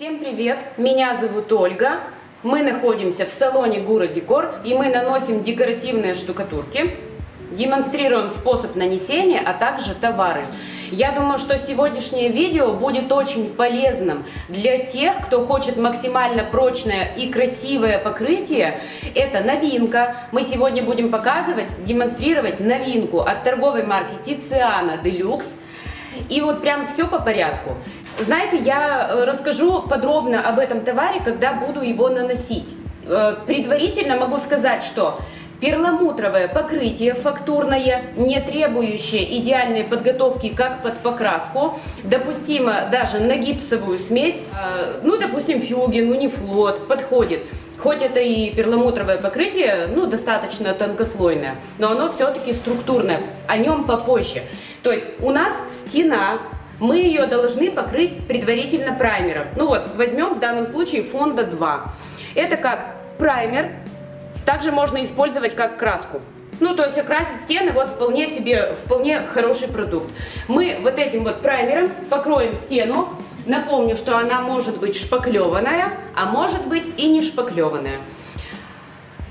Всем привет! Меня зовут Ольга. Мы находимся в салоне Gura Decor и мы наносим декоративные штукатурки, демонстрируем способ нанесения, а также товары. Я думаю, что сегодняшнее видео будет очень полезным для тех, кто хочет максимально прочное и красивое покрытие. Это новинка. Мы сегодня будем показывать, демонстрировать новинку от торговой марки Tiziana Deluxe. И вот прям все по порядку. Знаете, я расскажу подробно об этом товаре, когда буду его наносить. Предварительно могу сказать, что перламутровое покрытие фактурное, не требующее идеальной подготовки как под покраску, допустимо даже на гипсовую смесь, ну, допустим, фюген, унифлот, подходит. Хоть это и перламутровое покрытие, ну, достаточно тонкослойное, но оно все-таки структурное, о нем попозже. То есть у нас стена, мы ее должны покрыть предварительно праймером. Ну вот, возьмем в данном случае Фонда 2. Это как праймер, также можно использовать как краску. Ну, то есть окрасить стены, вот вполне хороший продукт. Мы вот этим вот праймером покроем стену. Напомню, что она может быть шпаклеванная, а может быть и не шпаклеванная.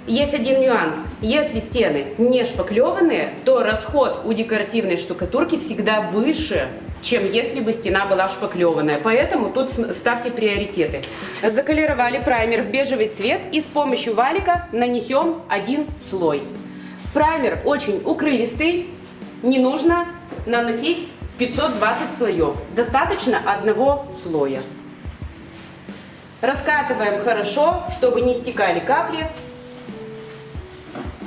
Есть один нюанс. Если стены не шпаклеванные, то расход у декоративной штукатурки всегда выше, чем если бы стена была шпаклеванная. Поэтому тут ставьте приоритеты. Заколеровали праймер в бежевый цвет и с помощью валика нанесем один слой. Праймер очень укрывистый, не нужно наносить 520 слоев, достаточно одного слоя. Раскатываем хорошо, чтобы не стекали капли.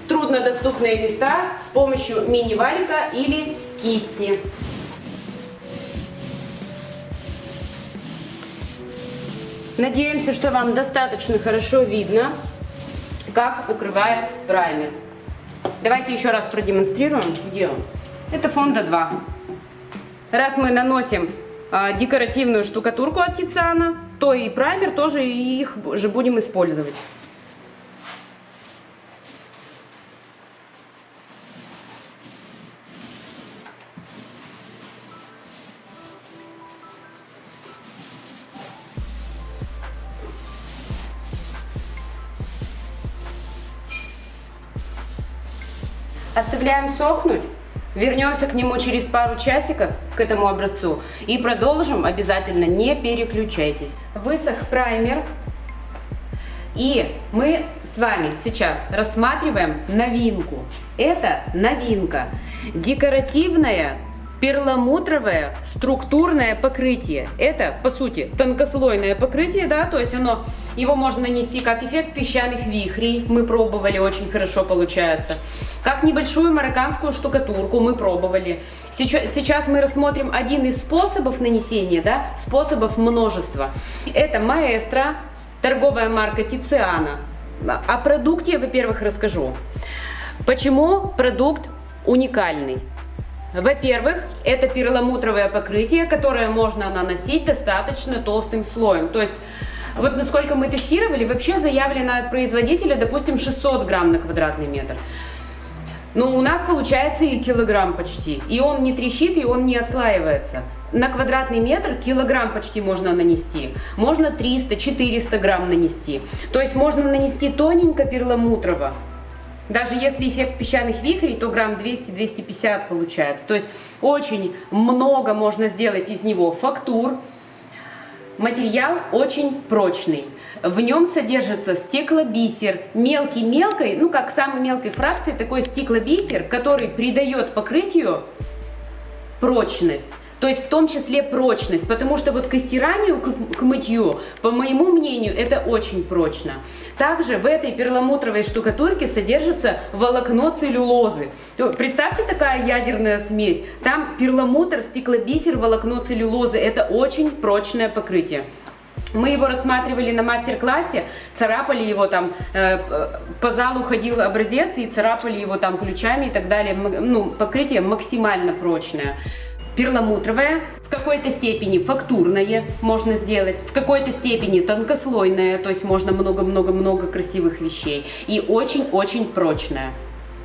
Труднодоступные места с помощью мини-валика или кисти. Надеемся, что вам достаточно хорошо видно, как укрывает праймер. Давайте еще раз продемонстрируем, где он. Это Фонда 2. Раз мы наносим декоративную штукатурку от Tiziana, то и праймер тоже их же будем использовать. Оставляем сохнуть. Вернемся к нему через пару часиков, к этому образцу, и продолжим обязательно, не переключайтесь. Высох праймер, и мы с вами сейчас рассматриваем новинку. Это новинка. Декоративное перламутровое структурное покрытие. Это, по сути, тонкослойное покрытие, да, то есть его можно нанести как эффект песчаных вихрей, мы пробовали, очень хорошо получается, как небольшую марокканскую штукатурку, мы пробовали. Сейчас мы рассмотрим один из способов нанесения, да, способов множества. Это Маэстро, торговая марка Tiziana. О продукте, во-первых, расскажу. Почему продукт уникальный? Во-первых, это перламутровое покрытие, которое можно наносить достаточно толстым слоем. То есть, вот насколько мы тестировали, вообще заявлено от производителя, допустим, 600 грамм на квадратный метр. Но у нас получается и килограмм почти. И он не трещит, и он не отслаивается. На квадратный метр килограмм почти можно нанести. Можно 300-400 грамм нанести. То есть можно нанести тоненько перламутрово. Даже если эффект песчаных вихрей, то грамм 200-250 получается. То есть очень много можно сделать из него фактур. Материал очень прочный. В нем содержится стеклобисер. Мелкой, ну как самой мелкой фракции, такой стеклобисер, который придает покрытию прочность. То есть в том числе прочность, потому что вот к стиранию, к мытью, по моему мнению, это очень прочно. Также в этой перламутровой штукатурке содержится волокно целлюлозы. Представьте, такая ядерная смесь. Там перламутр, стеклобисер, волокно целлюлозы. Это очень прочное покрытие. Мы его рассматривали на мастер-классе, царапали его там, по залу ходил образец и царапали его там ключами и так далее. Ну, покрытие максимально прочное. Перламутровое, в какой-то степени фактурное можно сделать, в какой-то степени тонкослойное, то есть можно много-много-много красивых вещей, и очень-очень прочное.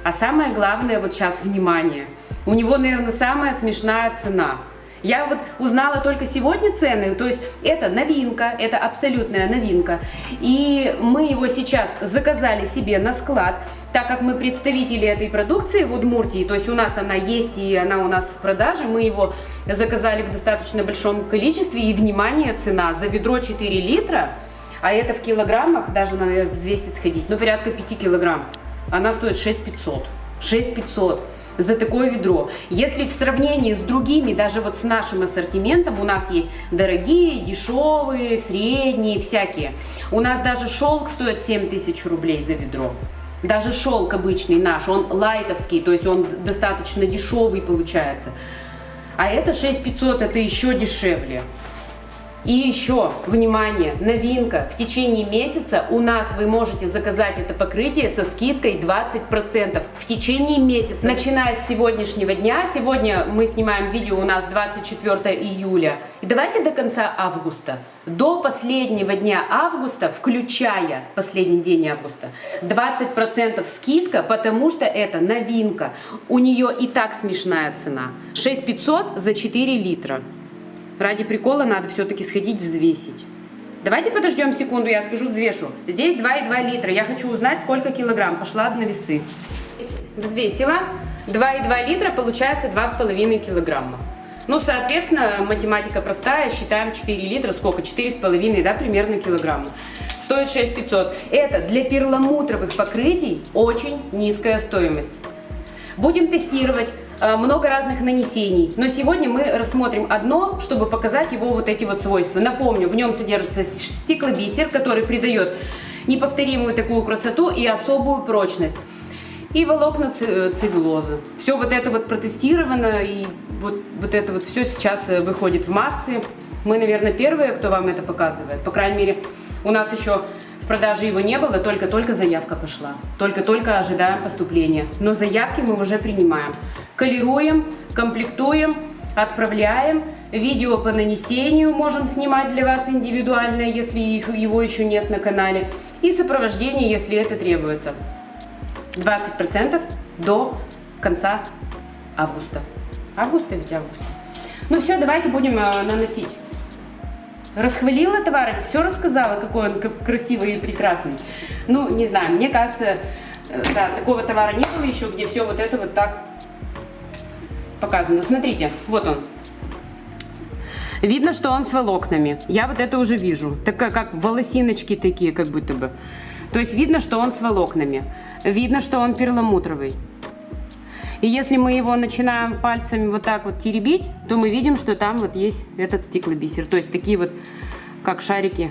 А самое главное, вот сейчас, внимание, у него, наверное, самая смешная цена. Я вот узнала только сегодня цены, то есть это новинка, это абсолютная новинка. И мы его сейчас заказали себе на склад, так как мы представители этой продукции в Удмуртии, то есть у нас она есть и она у нас в продаже, мы его заказали в достаточно большом количестве, и, внимание, цена за ведро 4 литра, а это в килограммах, даже надо взвесить сходить, ну порядка 5 килограмм, она стоит 6500. 6500 за такое ведро. Если в сравнении с другими, даже вот с нашим ассортиментом, у нас есть дорогие, дешевые, средние, всякие. У нас даже шелк стоит 7000 рублей за ведро. Даже шелк обычный наш, он лайтовский, то есть он достаточно дешевый получается. А это 6500, это еще дешевле. И еще, внимание, новинка, в течение месяца у нас вы можете заказать это покрытие со скидкой 20%. В течение месяца, начиная с сегодняшнего дня, сегодня мы снимаем видео, у нас 24 июля, и давайте до конца августа, до последнего дня августа, включая последний день августа, 20% скидка, потому что это новинка, у нее и так смешная цена, 6500 за 4 литра. Ради прикола надо все-таки сходить взвесить. Давайте подождем секунду, я схожу взвешу. Здесь 2,2 литра. Я хочу узнать, сколько килограмм. Пошла на весы. Взвесила. 2,2 литра, получается 2,5 килограмма. Ну, соответственно, математика простая. Считаем 4 литра. Сколько? 4,5, да, примерно килограмма. Стоит 6500. Это для перламутровых покрытий очень низкая стоимость. Будем тестировать много разных нанесений, но сегодня мы рассмотрим одно, чтобы показать его вот эти вот свойства. Напомню, в нем содержится стеклобисер, который придает неповторимую такую красоту и особую прочность. И волокна целлюлозы. Все вот это вот протестировано, и вот это вот все сейчас выходит в массы. Мы, наверное, первые, кто вам это показывает. По крайней мере, у нас еще в продаже его не было, только-только заявка пошла. Только-только ожидаем поступления. Но заявки мы уже принимаем. Колируем, комплектуем, отправляем. Видео по нанесению можем снимать для вас индивидуально, если его еще нет на канале. И сопровождение, если это требуется. 20% до конца августа. Августа ведь август. Ну все, давайте будем наносить. Расхвалила товар, все рассказала, какой он красивый и прекрасный. Ну, не знаю, мне кажется, да, такого товара не было еще, где все вот это вот так показано. Смотрите, вот он. Видно, что он с волокнами. Я вот это уже вижу. Такая, как волосиночки такие, как будто бы. То есть видно, что он с волокнами. Видно, что он перламутровый. И если мы его начинаем пальцами вот так вот теребить, то мы видим, что там вот есть этот стеклобисер. То есть такие вот, как шарики,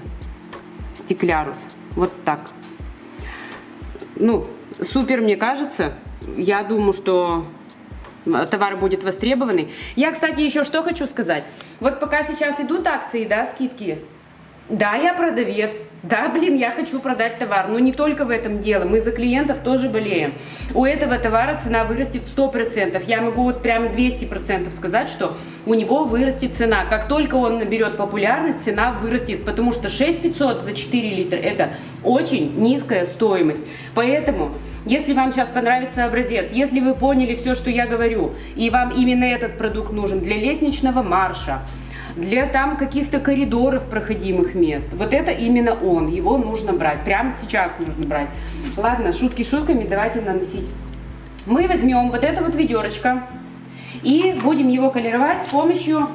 стеклярус. Вот так. Ну, супер, мне кажется. Я думаю, что товар будет востребованный. Я, кстати, еще что хочу сказать. Вот пока сейчас идут акции, да, скидки. Да, я продавец. Да, блин, я хочу продать товар. Но не только в этом дело. Мы за клиентов тоже болеем. У этого товара цена вырастет 100%. Я могу вот прям 200% сказать, что у него вырастет цена. Как только он наберет популярность, цена вырастет. Потому что 6500 за 4 литра это очень низкая стоимость. Поэтому, если вам сейчас понравится образец, если вы поняли все, что я говорю, и вам именно этот продукт нужен для лестничного марша, для там каких-то коридоров, проходимых мест. Вот это именно он, его нужно брать, прямо сейчас нужно брать. Ладно, шутки шутками, давайте наносить. Мы возьмем вот это вот ведерочко и будем его колеровать с помощью,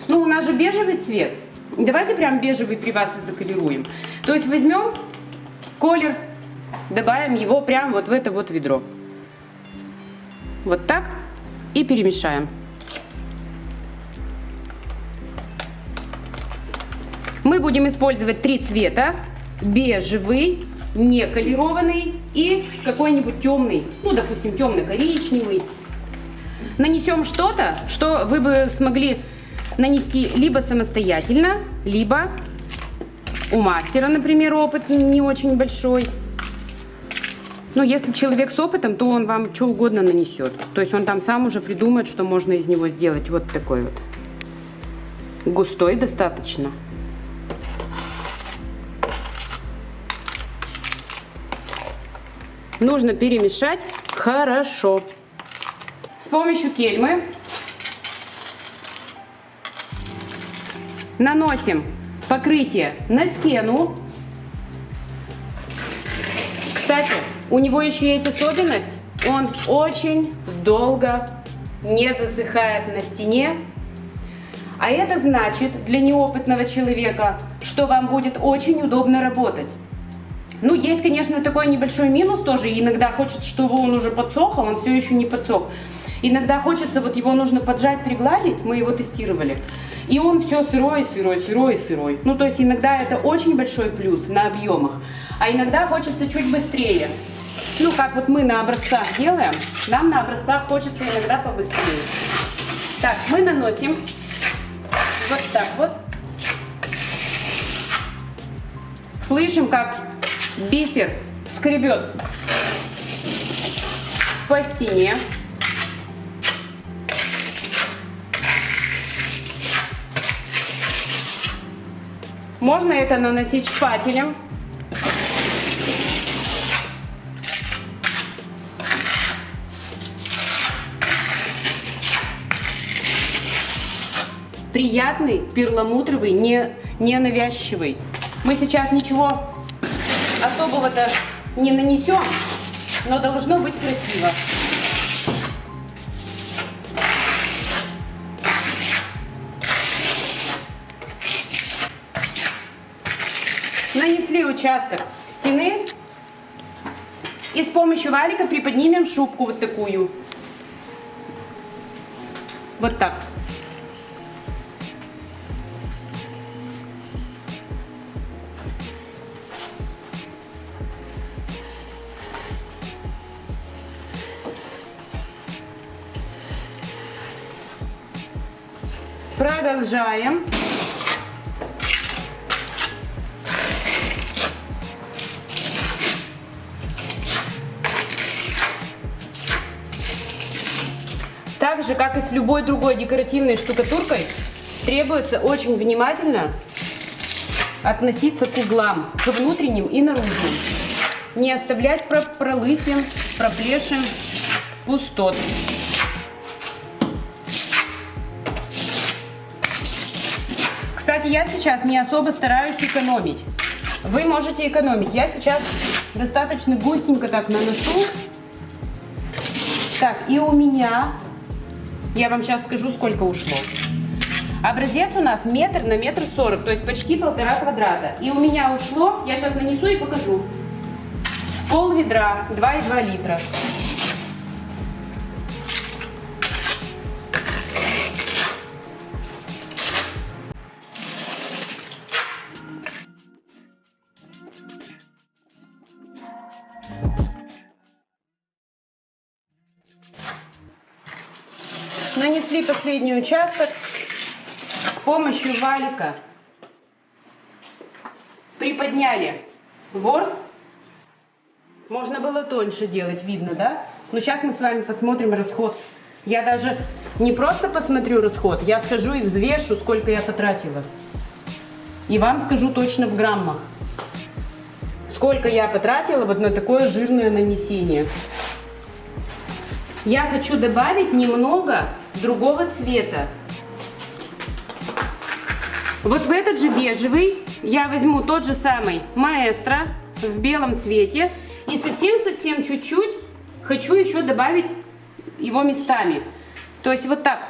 ну у нас же бежевый цвет, давайте прям бежевый при вас и заколируем. То есть возьмем колер, добавим его прямо вот в это вот ведро. Вот так и перемешаем. Мы будем использовать 3 цвета: бежевый, неколированный и какой-нибудь темный, ну, допустим, темно-коричневый. Нанесем что-то, что вы бы смогли нанести либо самостоятельно, либо у мастера, например, опыт не очень большой. Но если человек с опытом, то он вам что угодно нанесет. То есть он там сам уже придумает, что можно из него сделать. Вот такой вот. Густой достаточно. Нужно перемешать хорошо. С помощью кельмы Наносим покрытие на стену. Кстати, у него еще есть особенность. Он очень долго не засыхает на стене. А это значит для неопытного человека, что вам будет очень удобно работать. Ну, есть, конечно, такой небольшой минус тоже. Иногда хочется, чтобы он уже подсох, а он все еще не подсох. Иногда хочется, вот его нужно поджать, пригладить. Мы его тестировали. И он все сырой, сырой, сырой, сырой. Ну, то есть иногда это очень большой плюс на объемах. А иногда хочется чуть быстрее. Ну, как вот мы на образцах делаем, нам на образцах хочется иногда побыстрее. Так, мы наносим вот так вот. Слышим, как бисер скребет по стене. Можно это наносить шпателем. Приятный, перламутровый, не навязчивый. Мы сейчас ничего особого-то не нанесем, но должно быть красиво. Нанесли участок стены и с помощью валика приподнимем шубку вот такую. Вот так. Продолжаем. Так же, как и с любой другой декоративной штукатуркой, требуется очень внимательно относиться к углам, к внутренним и наружным. Не оставлять пролысин, проплешин, пустот. Кстати, я сейчас не особо стараюсь экономить. Вы можете экономить. Я сейчас достаточно густенько так наношу. Так, и у меня, я вам сейчас скажу, сколько ушло. Образец у нас 1 на 1,40 м, то есть почти 1,5 квадрата. И у меня ушло, я сейчас нанесу и покажу, пол ведра, 2,2 литра. Нанесли последний участок с помощью валика. Приподняли ворс. Можно было тоньше делать, видно, да? Но сейчас мы с вами посмотрим расход. Я даже не просто посмотрю расход, я схожу и взвешу, сколько я потратила. И вам скажу точно в граммах, сколько я потратила вот на такое жирное нанесение. Я хочу добавить немного другого цвета. Вот в этот же бежевый я возьму тот же самый маэстро в белом цвете и совсем-совсем чуть-чуть хочу еще добавить его местами. То есть вот так.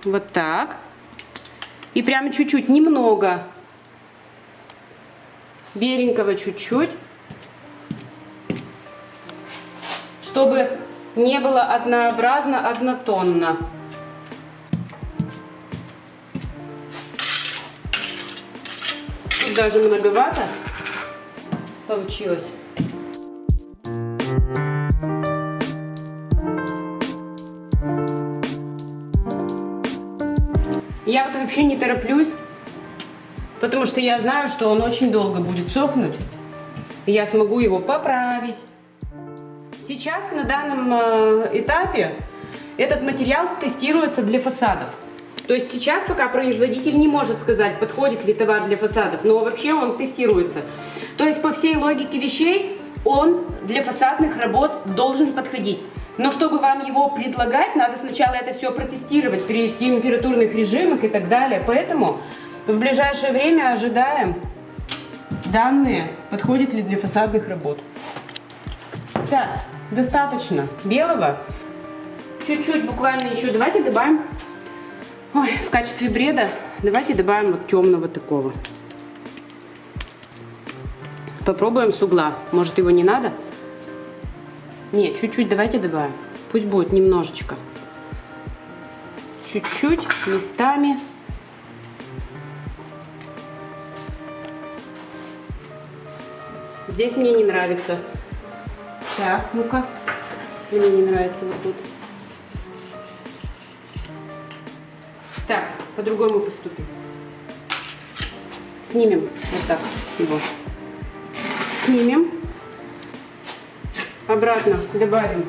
Вот так. И прямо чуть-чуть, немного. Беленького чуть-чуть. Чтобы не было однообразно, однотонно. Тут даже многовато получилось. Я вот вообще не тороплюсь, потому что я знаю, что он очень долго будет сохнуть, и я смогу его поправить. Сейчас на данном этапе этот материал тестируется для фасадов. То есть сейчас пока производитель не может сказать, подходит ли товар для фасадов, но вообще он тестируется. То есть по всей логике вещей он для фасадных работ должен подходить. Но чтобы вам его предлагать, надо сначала это все протестировать при температурных режимах и так далее. Поэтому в ближайшее время ожидаем данные, подходит ли для фасадных работ. Так, достаточно белого. Чуть-чуть буквально еще давайте добавим, в качестве бреда, давайте добавим вот темного такого. Попробуем с угла. Может, его не надо? Нет, чуть-чуть давайте добавим. Пусть будет немножечко. Чуть-чуть, местами. Здесь мне не нравится. Так, ну-ка. Мне не нравится вот тут. Так, по-другому поступим. Снимем вот так его. Снимем. Обратно добавим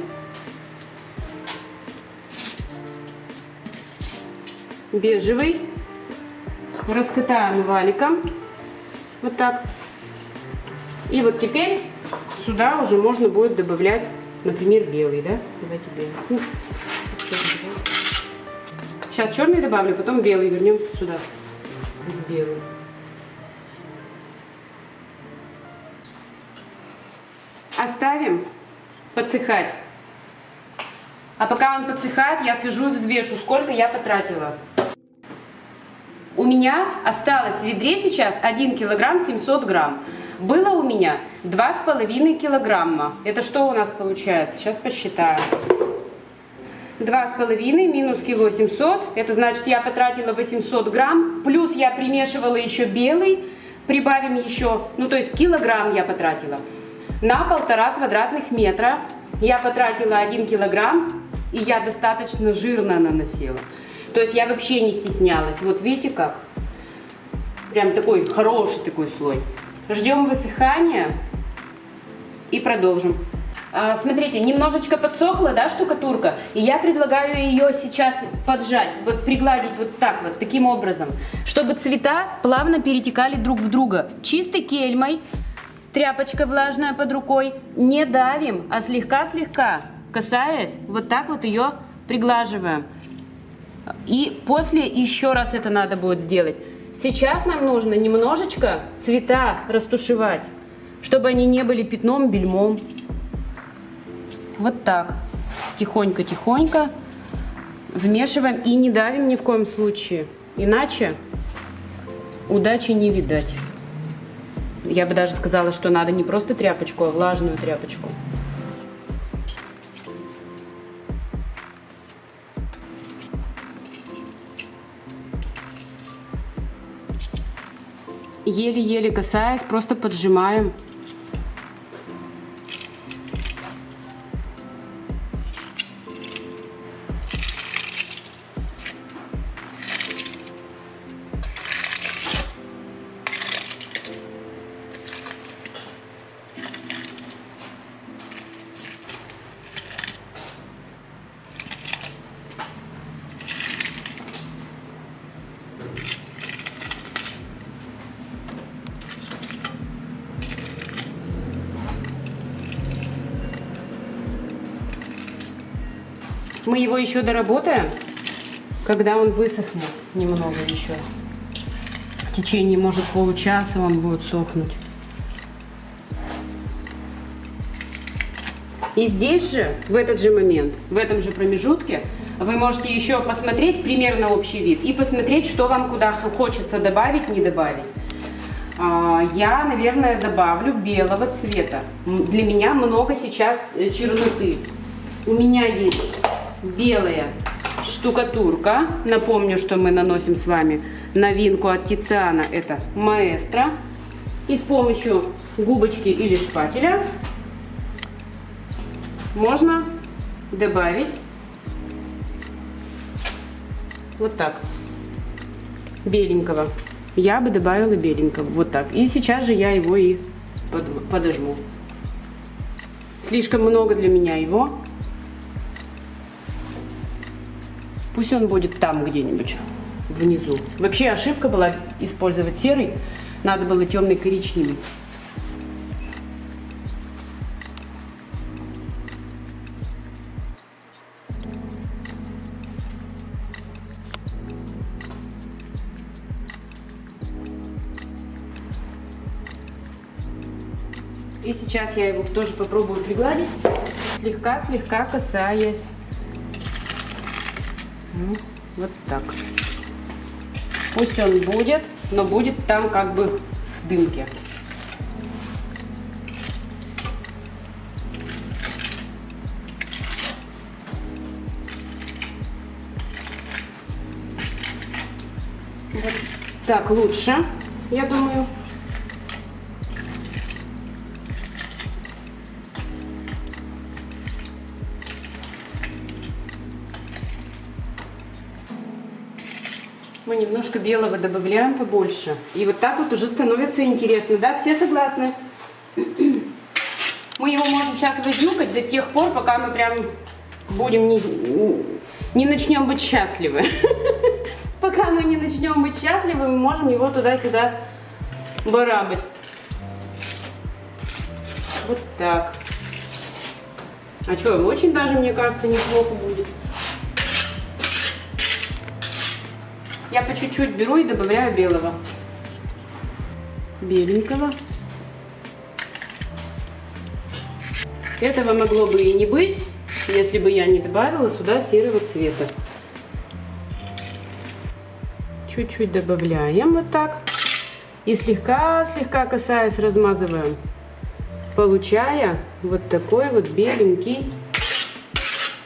бежевый. Раскатаем валиком. Вот так. И вот теперь сюда уже можно будет добавлять, например, белый, да? Давайте белый. Сейчас черный добавлю, потом белый. Вернемся сюда с белым. Оставим подсыхать. А пока он подсыхает, я свяжу и взвешу, сколько я потратила. У меня осталось в ведре сейчас 1 килограмм 700 грамм. Было у меня 2,5 килограмма. Это что у нас получается? Сейчас посчитаю. 2,5 минус кило 700. Это значит, я потратила 800 грамм. Плюс я примешивала еще белый. Прибавим еще, ну то есть килограмм я потратила. На 1,5 квадратных метра я потратила 1 килограмм. И я достаточно жирно наносила. То есть я вообще не стеснялась. Вот видите как? Прям такой хороший такой слой. Ждем высыхания и продолжим. Смотрите, немножечко подсохла, да, штукатурка. И я предлагаю ее сейчас поджать, вот пригладить вот так вот, таким образом. Чтобы цвета плавно перетекали друг в друга. Чистой кельмой, тряпочка влажная под рукой. Не давим, а слегка-слегка, касаясь, вот так вот ее приглаживаем. И после еще раз это надо будет сделать. Сейчас нам нужно немножечко цвета растушевать, чтобы они не были пятном, бельмом. Вот так. Тихонько-тихонько вмешиваем и не давим ни в коем случае. Иначе удачи не видать. Я бы даже сказала, что надо не просто тряпочку, а влажную тряпочку. Еле-еле касаясь, просто поджимаем. Мы его еще доработаем, когда он высохнет немного еще. В течение, может, получаса он будет сохнуть. И здесь же, в этот же момент, в этом же промежутке, вы можете еще посмотреть примерно общий вид и посмотреть, что вам куда хочется добавить, не добавить. Я, наверное, добавлю белого цвета. Для меня много сейчас черноты. У меня есть белая штукатурка. Напомню, что мы наносим с вами новинку от Тициана. Это Маэстро. И с помощью губочки или шпателя можно добавить вот так беленького. Я бы добавила беленького. Вот так. И сейчас же я его и подожму. Слишком много для меня его. Пусть он будет там где-нибудь внизу. Вообще ошибка была использовать серый. Надо было темный коричневый. И сейчас я его тоже попробую пригладить, слегка касаясь. Вот так. Пусть он будет, но будет там как бы в дымке. Вот так лучше, я думаю. Мы немножко белого добавляем побольше. И вот так вот уже становится интересно. Да, все согласны? Мы его можем сейчас возюкать до тех пор, пока мы прям будем не начнем быть счастливы. Пока мы не начнем быть счастливы, мы можем его туда-сюда барабать. Вот так. А что, очень даже, мне кажется, неплохо будет. Я по чуть-чуть беру и добавляю белого. Беленького. Этого могло бы и не быть, если бы я не добавила сюда серого цвета. Чуть-чуть добавляем вот так. И слегка касаясь, размазываем, получая вот такой вот беленький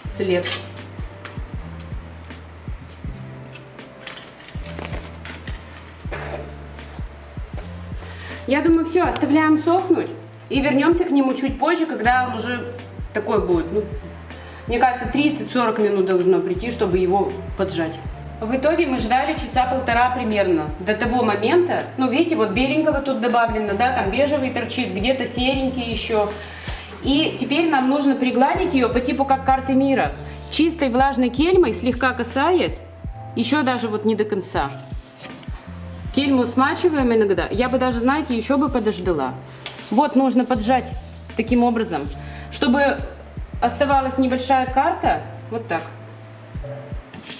след. Я думаю, все, оставляем сохнуть и вернемся к нему чуть позже, когда он уже такой будет. Ну, мне кажется, 30-40 минут должно прийти, чтобы его поджать. В итоге мы ждали часа полтора примерно до того момента. Ну, видите, вот беленького тут добавлено, да, там бежевый торчит, где-то серенький еще. И теперь нам нужно пригладить ее по типу как карты мира. Чистой влажной кельмой, слегка касаясь, еще даже вот не до конца. Кельму смачиваем иногда. Я бы даже, знаете, еще бы подождала. Вот нужно поджать таким образом, чтобы оставалась небольшая карта. Вот так.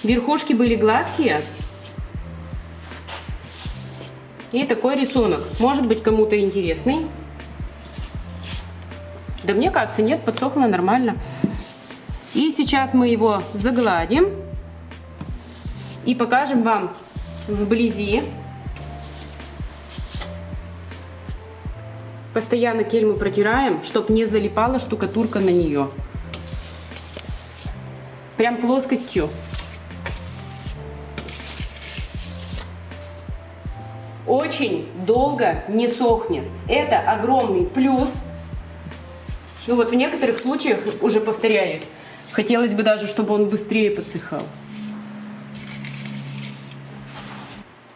Верхушки были гладкие. И такой рисунок. Может быть, кому-то интересный. Да мне кажется, нет, подсохло нормально. И сейчас мы его загладим. И покажем вам вблизи. Постоянно кельму протираем, чтобы не залипала штукатурка на нее. Прям плоскостью. Очень долго не сохнет. Это огромный плюс. Ну вот в некоторых случаях, уже повторяюсь, хотелось бы даже, чтобы он быстрее подсыхал.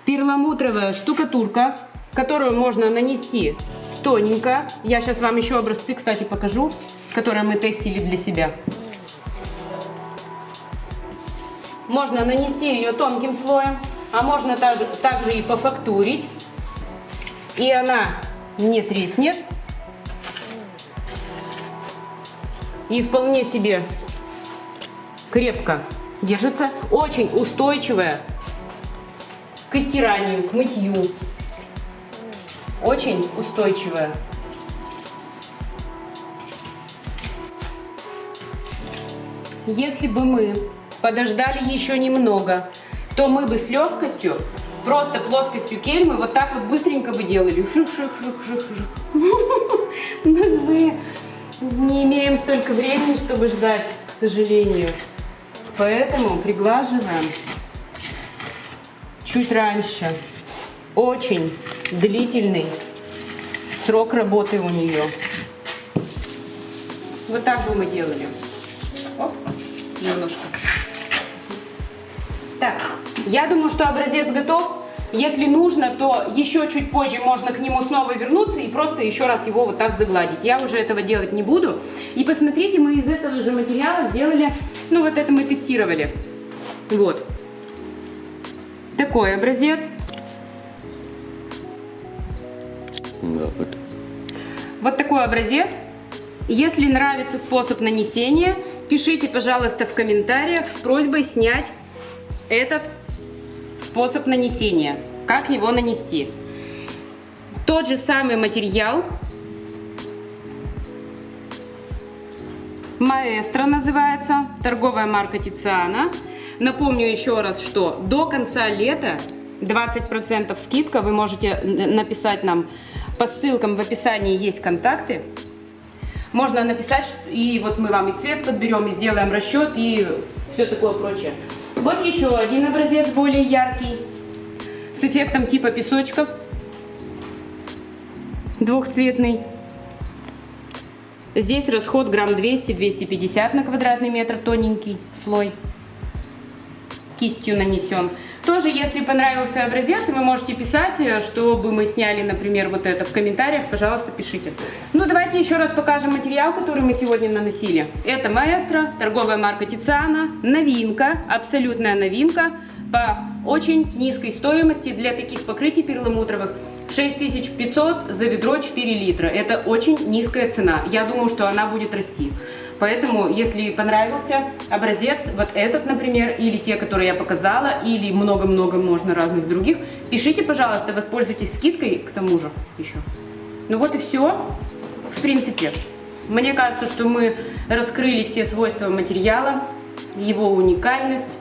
Перламутровая штукатурка, которую можно нанести тоненько. Я сейчас вам еще образцы, кстати, покажу, которые мы тестили для себя. Можно нанести ее тонким слоем, а можно также и пофактурить. И она не треснет. И вполне себе крепко держится. Очень устойчивая к стиранию, к мытью. Очень устойчивая. Если бы мы подождали еще немного, то мы бы с легкостью, просто плоскостью кельмы, вот так вот быстренько бы делали. Ших-ших-ших-ших-ших. Но мы не имеем столько времени, чтобы ждать, к сожалению. Поэтому приглаживаем чуть раньше. Очень длительный срок работы у нее. Вот так бы мы делали. Оп, немножко. Так, я думаю, что образец готов. Если нужно, то еще чуть позже можно к нему снова вернуться и просто еще раз его вот так загладить. Я уже этого делать не буду. И посмотрите, мы из этого же материала сделали, ну вот это мы тестировали. Вот. Такой образец. Да, вот. Вот такой образец. Если нравится способ нанесения, пишите, пожалуйста, в комментариях с просьбой снять этот способ нанесения. Как его нанести. Тот же самый материал Маэстро называется, торговая марка Тициана. Напомню еще раз, что до конца лета 20% скидка. Вы можете написать нам по ссылкам в описании, есть контакты. Можно написать, и вот мы вам и цвет подберем, и сделаем расчет, и все такое прочее. Вот еще один образец более яркий, с эффектом типа песочков, двухцветный. Здесь расход грамм 200-250 на квадратный метр, тоненький слой, кистью нанесен. Тоже, если понравился образец, вы можете писать, чтобы мы сняли, например, вот это в комментариях, пожалуйста, пишите. Ну, давайте еще раз покажем материал, который мы сегодня наносили. Это Маэстро, торговая марка Тициана, новинка, абсолютная новинка, по очень низкой стоимости для таких покрытий перламутровых. 6500 за ведро 4 литра. Это очень низкая цена. Я думаю, что она будет расти. Поэтому, если понравился образец, вот этот, например, или те, которые я показала, или много-много можно разных других, пишите, пожалуйста, воспользуйтесь скидкой к тому же еще. Ну вот и все. В принципе, мне кажется, что мы раскрыли все свойства материала, его уникальность,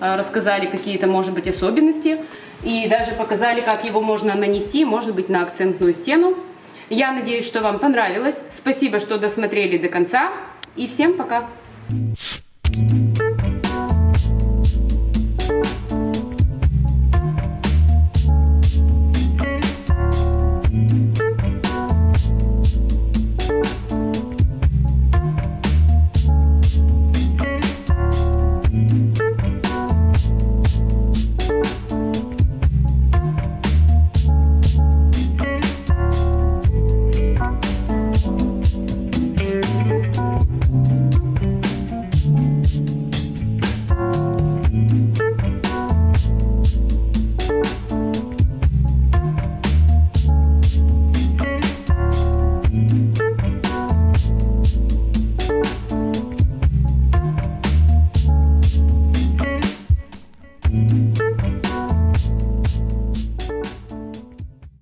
рассказали какие-то, может быть, особенности и даже показали, как его можно нанести, может быть, на акцентную стену. Я надеюсь, что вам понравилось. Спасибо, что досмотрели до конца. И всем пока!